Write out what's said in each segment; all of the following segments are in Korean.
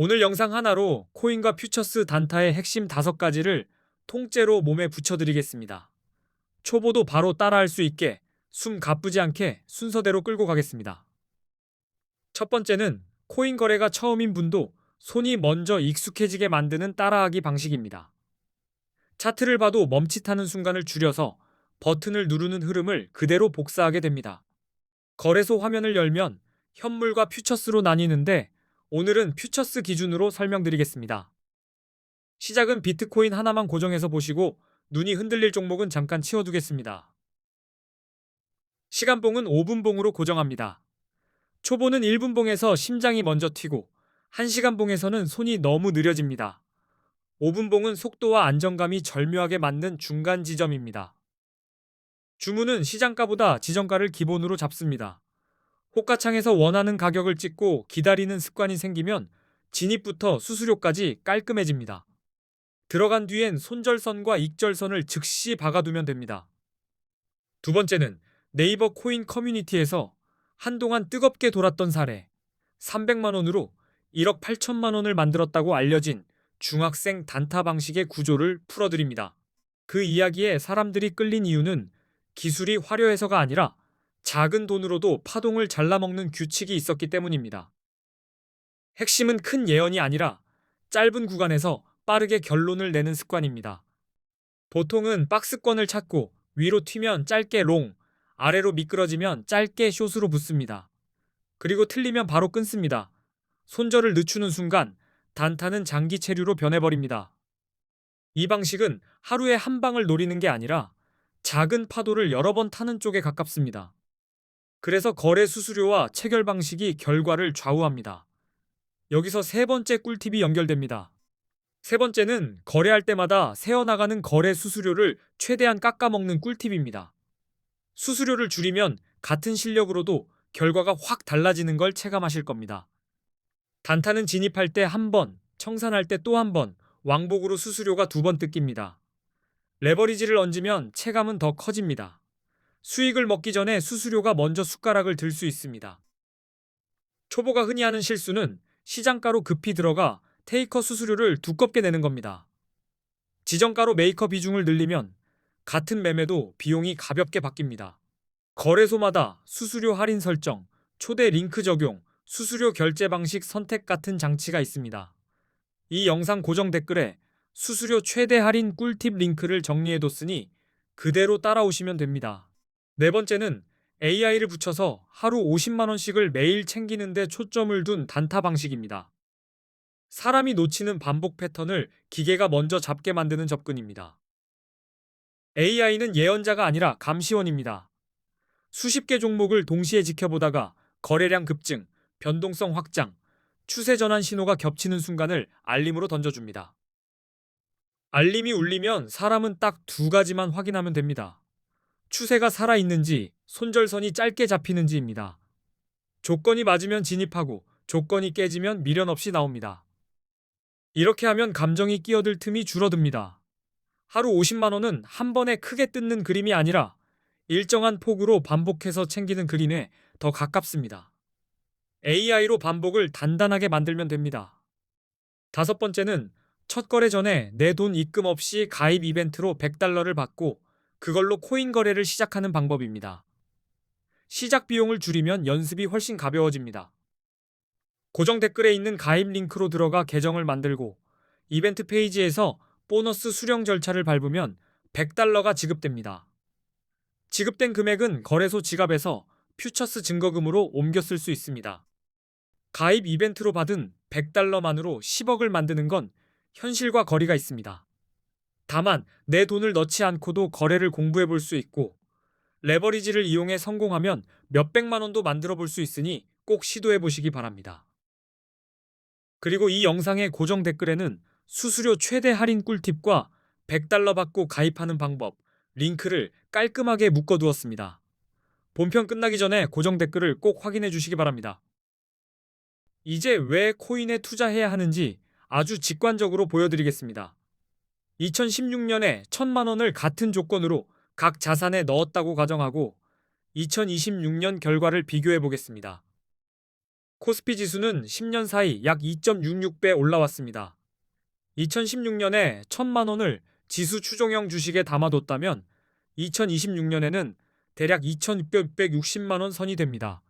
오늘 영상 하나로 코인과 퓨처스 단타의 핵심 5가지를 통째로 몸에 붙여드리겠습니다. 초보도 바로 따라할 수 있게 숨 가쁘지 않게 순서대로 끌고 가겠습니다. 첫 번째는 코인 거래가 처음인 분도 손이 먼저 익숙해지게 만드는 따라하기 방식입니다. 차트를 봐도 멈칫하는 순간을 줄여서 버튼을 누르는 흐름을 그대로 복사하게 됩니다. 거래소 화면을 열면 현물과 퓨처스로 나뉘는데 오늘은 퓨처스 기준으로 설명드리겠습니다. 시작은 비트코인 하나만 고정해서 보시고 눈이 흔들릴 종목은 잠깐 치워두겠습니다. 시간봉은 5분봉으로 고정합니다. 초보는 1분봉에서 심장이 먼저 튀고 1시간봉에서는 손이 너무 느려집니다. 5분봉은 속도와 안정감이 절묘하게 맞는 중간 지점입니다. 주문은 시장가보다 지정가를 기본으로 잡습니다. 호가창에서 원하는 가격을 찍고 기다리는 습관이 생기면 진입부터 수수료까지 깔끔해집니다. 들어간 뒤엔 손절선과 익절선을 즉시 박아두면 됩니다. 두 번째는 네이버 코인 커뮤니티에서 한동안 뜨겁게 돌았던 사례, 300만 원으로 1억 8천만 원을 만들었다고 알려진 중학생 단타 방식의 구조를 풀어드립니다. 그 이야기에 사람들이 끌린 이유는 기술이 화려해서가 아니라 작은 돈으로도 파동을 잘라먹는 규칙이 있었기 때문입니다. 핵심은 큰 예언이 아니라 짧은 구간에서 빠르게 결론을 내는 습관입니다. 보통은 박스권을 찾고 위로 튀면 짧게 롱, 아래로 미끄러지면 짧게 숏으로 붙습니다. 그리고 틀리면 바로 끊습니다. 손절을 늦추는 순간 단타는 장기 체류로 변해버립니다. 이 방식은 하루에 한 방을 노리는 게 아니라 작은 파도를 여러 번 타는 쪽에 가깝습니다. 그래서 거래 수수료와 체결 방식이 결과를 좌우합니다. 여기서 세 번째 꿀팁이 연결됩니다. 세 번째는 거래할 때마다 새어나가는 거래 수수료를 최대한 깎아먹는 꿀팁입니다. 수수료를 줄이면 같은 실력으로도 결과가 확 달라지는 걸 체감하실 겁니다. 단타는 진입할 때 한 번, 청산할 때 또 한 번, 왕복으로 수수료가 2번 뜯깁니다. 레버리지를 얹으면 체감은 더 커집니다. 수익을 먹기 전에 수수료가 먼저 숟가락을 들 수 있습니다. 초보가 흔히 하는 실수는 시장가로 급히 들어가 테이커 수수료를 두껍게 내는 겁니다. 지정가로 메이커 비중을 늘리면 같은 매매도 비용이 가볍게 바뀝니다. 거래소마다 수수료 할인 설정, 초대 링크 적용, 수수료 결제 방식 선택 같은 장치가 있습니다. 이 영상 고정 댓글에 수수료 최대 할인 꿀팁 링크를 정리해뒀으니 그대로 따라오시면 됩니다. 네 번째는 AI를 붙여서 하루 50만 원씩을 매일 챙기는 데 초점을 둔 단타 방식입니다. 사람이 놓치는 반복 패턴을 기계가 먼저 잡게 만드는 접근입니다. AI는 예언자가 아니라 감시원입니다. 수십 개 종목을 동시에 지켜보다가 거래량 급증, 변동성 확장, 추세 전환 신호가 겹치는 순간을 알림으로 던져줍니다. 알림이 울리면 사람은 딱 2가지만 확인하면 됩니다. 추세가 살아있는지, 손절선이 짧게 잡히는지입니다. 조건이 맞으면 진입하고, 조건이 깨지면 미련 없이 나옵니다. 이렇게 하면 감정이 끼어들 틈이 줄어듭니다. 하루 50만 원은 한 번에 크게 뜯는 그림이 아니라 일정한 폭으로 반복해서 챙기는 그림에 더 가깝습니다. AI로 반복을 단단하게 만들면 됩니다. 다섯 번째는 첫 거래 전에 내 돈 입금 없이 가입 이벤트로 100달러를 받고 그걸로 코인 거래를 시작하는 방법입니다. 시작 비용을 줄이면 연습이 훨씬 가벼워집니다. 고정 댓글에 있는 가입 링크로 들어가 계정을 만들고 이벤트 페이지에서 보너스 수령 절차를 밟으면 100달러가 지급됩니다. 지급된 금액은 거래소 지갑에서 퓨처스 증거금으로 옮겨 쓸 수 있습니다. 가입 이벤트로 받은 100달러만으로 10억을 만드는 건 현실과 거리가 있습니다. 다만 내 돈을 넣지 않고도 거래를 공부해 볼 수 있고 레버리지를 이용해 성공하면 몇백만 원도 만들어 볼 수 있으니 꼭 시도해 보시기 바랍니다. 그리고 이 영상의 고정 댓글에는 수수료 최대 할인 꿀팁과 100달러 받고 가입하는 방법, 링크를 깔끔하게 묶어두었습니다. 본편 끝나기 전에 고정 댓글을 꼭 확인해 주시기 바랍니다. 이제 왜 코인에 투자해야 하는지 아주 직관적으로 보여드리겠습니다. 2016년에 1,000만 원을 같은 조건으로 각 자산에 넣었다고 가정하고 2026년 결과를 비교해 보겠습니다. 코스피 지수는 10년 사이 약 2.66배 올라왔습니다. 2016년에 1,000만 원을 지수 추종형 주식에 담아뒀다면 2026년에는 대략 2,660만 원 선이 됩니다.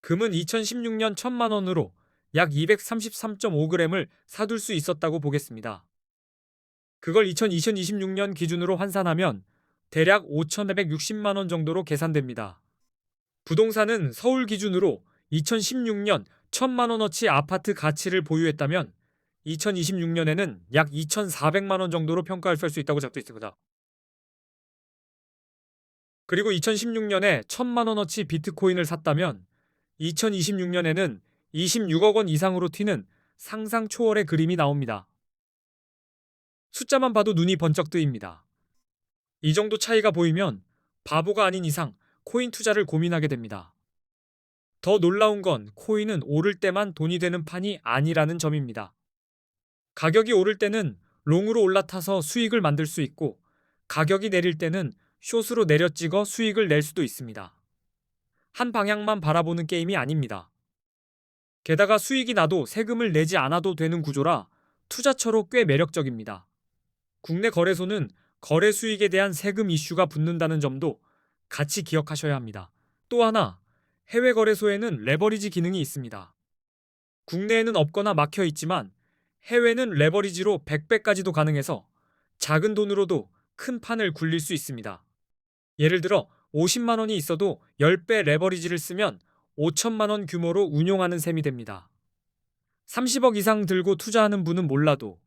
금은 2016년 1,000만 원으로 약 233.5g을 사둘 수 있었다고 보겠습니다. 그걸 2026년 기준으로 환산하면 대략 5,460만 원 정도로 계산됩니다. 부동산은 서울 기준으로 2016년 1,000만 원어치 아파트 가치를 보유했다면 2026년에는 약 2,400만 원 정도로 평가할 수 있다고 적혀 있습니다. 그리고 2016년에 1,000만 원어치 비트코인을 샀다면 2026년에는 26억 원 이상으로 튀는 상상 초월의 그림이 나옵니다. 숫자만 봐도 눈이 번쩍 뜨입니다. 이 정도 차이가 보이면 바보가 아닌 이상 코인 투자를 고민하게 됩니다. 더 놀라운 건 코인은 오를 때만 돈이 되는 판이 아니라는 점입니다. 가격이 오를 때는 롱으로 올라타서 수익을 만들 수 있고 가격이 내릴 때는 숏으로 내려찍어 수익을 낼 수도 있습니다. 한 방향만 바라보는 게임이 아닙니다. 게다가 수익이 나도 세금을 내지 않아도 되는 구조라 투자처로 꽤 매력적입니다. 국내 거래소는 거래 수익에 대한 세금 이슈가 붙는다는 점도 같이 기억하셔야 합니다. 또 하나, 해외 거래소에는 레버리지 기능이 있습니다. 국내에는 없거나 막혀 있지만 해외는 레버리지로 100배까지도 가능해서 작은 돈으로도 큰 판을 굴릴 수 있습니다. 예를 들어 50만 원이 있어도 10배 레버리지를 쓰면 5천만 원 규모로 운용하는 셈이 됩니다. 30억 이상 들고 투자하는 분은 몰라도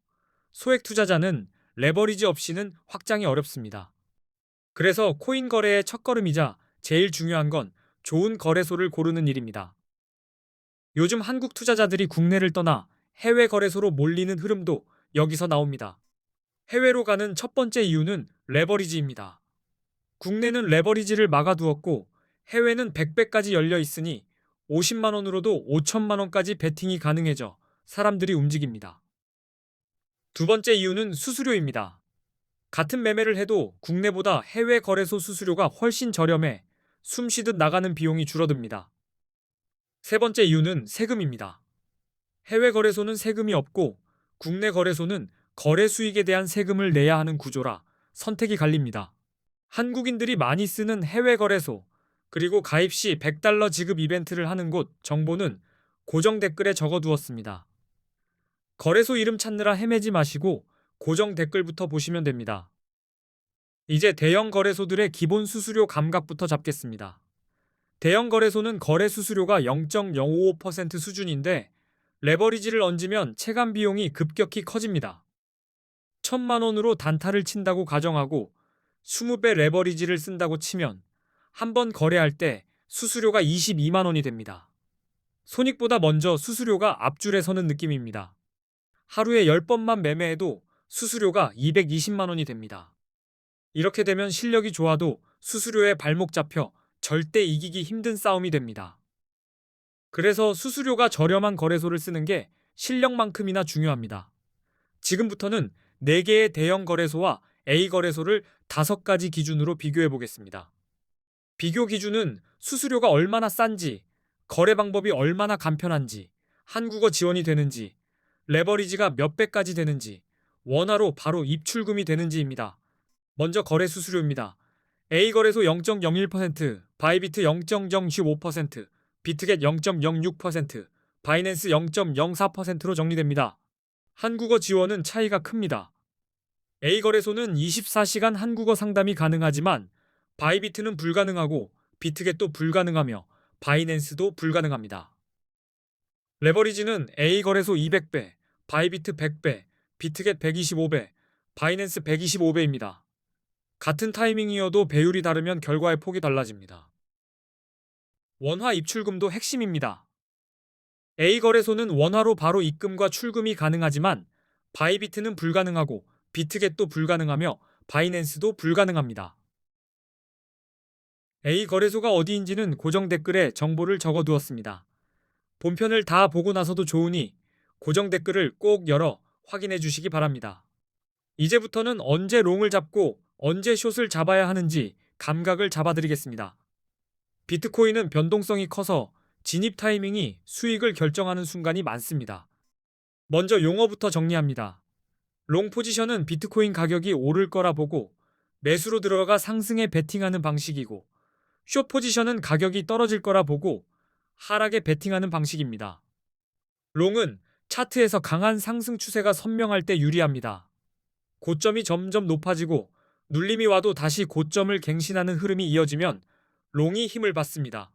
소액 투자자는 레버리지 없이는 확장이 어렵습니다. 그래서 코인 거래의 첫걸음이자 제일 중요한 건 좋은 거래소를 고르는 일입니다. 요즘 한국 투자자들이 국내를 떠나 해외 거래소로 몰리는 흐름도 여기서 나옵니다. 해외로 가는 첫 번째 이유는 레버리지입니다. 국내는 레버리지를 막아두었고 해외는 100배까지 열려 있으니 50만 원으로도 5천만 원까지 베팅이 가능해져 사람들이 움직입니다. 두 번째 이유는 수수료입니다. 같은 매매를 해도 국내보다 해외 거래소 수수료가 훨씬 저렴해 숨쉬듯 나가는 비용이 줄어듭니다. 세 번째 이유는 세금입니다. 해외 거래소는 세금이 없고 국내 거래소는 거래 수익에 대한 세금을 내야 하는 구조라 선택이 갈립니다. 한국인들이 많이 쓰는 해외 거래소, 그리고 가입 시 100달러 지급 이벤트를 하는 곳 정보는 고정 댓글에 적어두었습니다. 거래소 이름 찾느라 헤매지 마시고 고정 댓글부터 보시면 됩니다. 이제 대형 거래소들의 기본 수수료 감각부터 잡겠습니다. 대형 거래소는 거래 수수료가 0.055% 수준인데 레버리지를 얹으면 체감 비용이 급격히 커집니다. 1,000만 원으로 단타를 친다고 가정하고 20배 레버리지를 쓴다고 치면 한 번 거래할 때 수수료가 22만 원이 됩니다. 손익보다 먼저 수수료가 앞줄에 서는 느낌입니다. 하루에 10번만 매매해도 수수료가 220만 원이 됩니다. 이렇게 되면 실력이 좋아도 수수료에 발목 잡혀 절대 이기기 힘든 싸움이 됩니다. 그래서 수수료가 저렴한 거래소를 쓰는 게 실력만큼이나 중요합니다. 지금부터는 4개의 대형 거래소와 A 거래소를 5가지 기준으로 비교해 보겠습니다. 비교 기준은 수수료가 얼마나 싼지, 거래 방법이 얼마나 간편한지, 한국어 지원이 되는지, 레버리지가 몇 배까지 되는지, 원화로 바로 입출금이 되는지입니다. 먼저 거래 수수료입니다. A 거래소 0.01%, 바이비트 0.015%, 비트겟 0.06%, 바이낸스 0.04%로 정리됩니다. 한국어 지원은 차이가 큽니다. A 거래소는 24시간 한국어 상담이 가능하지만 바이비트는 불가능하고 비트겟도 불가능하며 바이낸스도 불가능합니다. 레버리지는 A 거래소 200배, 바이비트 100배, 비트겟 125배, 바이낸스 125배입니다. 같은 타이밍이어도 배율이 다르면 결과의 폭이 달라집니다. 원화 입출금도 핵심입니다. A 거래소는 원화로 바로 입금과 출금이 가능하지만 바이비트는 불가능하고 비트겟도 불가능하며 바이낸스도 불가능합니다. A 거래소가 어디인지는 고정 댓글에 정보를 적어두었습니다. 본편을 다 보고 나서도 좋으니 고정 댓글을 꼭 열어 확인해 주시기 바랍니다. 이제부터는 언제 롱을 잡고 언제 숏을 잡아야 하는지 감각을 잡아드리겠습니다. 비트코인은 변동성이 커서 진입 타이밍이 수익을 결정하는 순간이 많습니다. 먼저 용어부터 정리합니다. 롱 포지션은 비트코인 가격이 오를 거라 보고 매수로 들어가 상승에 베팅하는 방식이고, 숏 포지션은 가격이 떨어질 거라 보고 하락에 베팅하는 방식입니다. 롱은 차트에서 강한 상승 추세가 선명할 때 유리합니다. 고점이 점점 높아지고 눌림이 와도 다시 고점을 갱신하는 흐름이 이어지면 롱이 힘을 받습니다.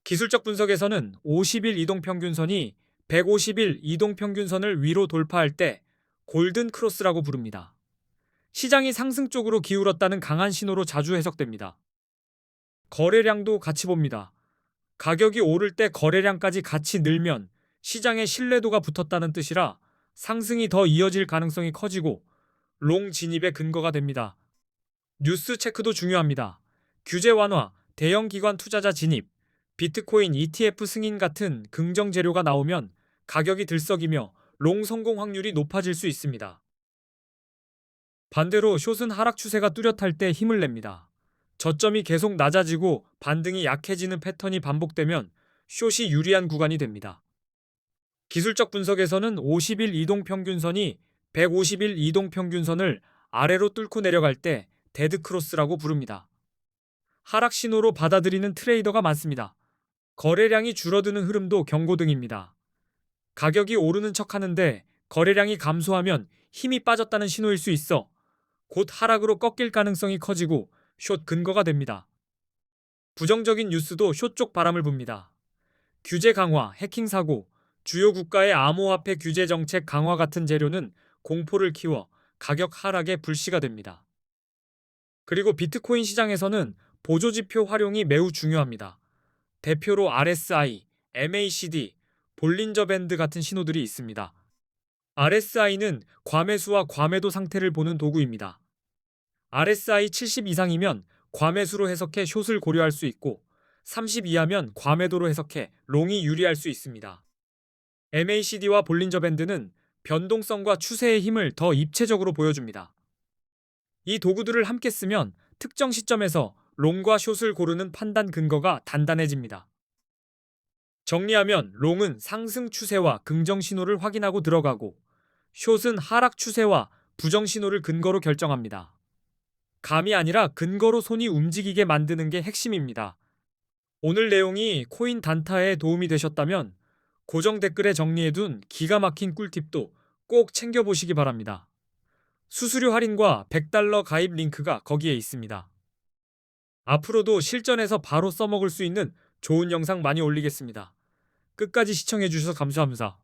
기술적 분석에서는 50일 이동평균선이 150일 이동평균선을 위로 돌파할 때 골든 크로스라고 부릅니다. 시장이 상승 쪽으로 기울었다는 강한 신호로 자주 해석됩니다. 거래량도 같이 봅니다. 가격이 오를 때 거래량까지 같이 늘면 시장에 신뢰도가 붙었다는 뜻이라 상승이 더 이어질 가능성이 커지고 롱 진입의 근거가 됩니다. 뉴스 체크도 중요합니다. 규제 완화, 대형 기관 투자자 진입, 비트코인 ETF 승인 같은 긍정 재료가 나오면 가격이 들썩이며 롱 성공 확률이 높아질 수 있습니다. 반대로 숏은 하락 추세가 뚜렷할 때 힘을 냅니다. 저점이 계속 낮아지고 반등이 약해지는 패턴이 반복되면 숏이 유리한 구간이 됩니다. 기술적 분석에서는 50일 이동평균선이 150일 이동평균선을 아래로 뚫고 내려갈 때 데드크로스라고 부릅니다. 하락 신호로 받아들이는 트레이더가 많습니다. 거래량이 줄어드는 흐름도 경고등입니다. 가격이 오르는 척 하는데 거래량이 감소하면 힘이 빠졌다는 신호일 수 있어 곧 하락으로 꺾일 가능성이 커지고 숏 근거가 됩니다. 부정적인 뉴스도 숏 쪽 바람을 붑니다. 규제 강화, 해킹 사고, 주요 국가의 암호화폐 규제 정책 강화 같은 재료는 공포를 키워 가격 하락에 불씨가 됩니다. 그리고 비트코인 시장에서는 보조지표 활용이 매우 중요합니다. 대표로 RSI, MACD, 볼린저 밴드 같은 신호들이 있습니다. RSI는 과매수와 과매도 상태를 보는 도구입니다. RSI 70 이상이면 과매수로 해석해 숏을 고려할 수 있고 30 이하면 과매도로 해석해 롱이 유리할 수 있습니다. MACD와 볼린저 밴드는 변동성과 추세의 힘을 더 입체적으로 보여줍니다. 이 도구들을 함께 쓰면 특정 시점에서 롱과 숏을 고르는 판단 근거가 단단해집니다. 정리하면 롱은 상승 추세와 긍정 신호를 확인하고 들어가고 숏은 하락 추세와 부정 신호를 근거로 결정합니다. 감이 아니라 근거로 손이 움직이게 만드는 게 핵심입니다. 오늘 내용이 코인 단타에 도움이 되셨다면 고정 댓글에 정리해둔 기가 막힌 꿀팁도 꼭 챙겨보시기 바랍니다. 수수료 할인과 $100 가입 링크가 거기에 있습니다. 앞으로도 실전에서 바로 써먹을 수 있는 좋은 영상 많이 올리겠습니다. 끝까지 시청해주셔서 감사합니다.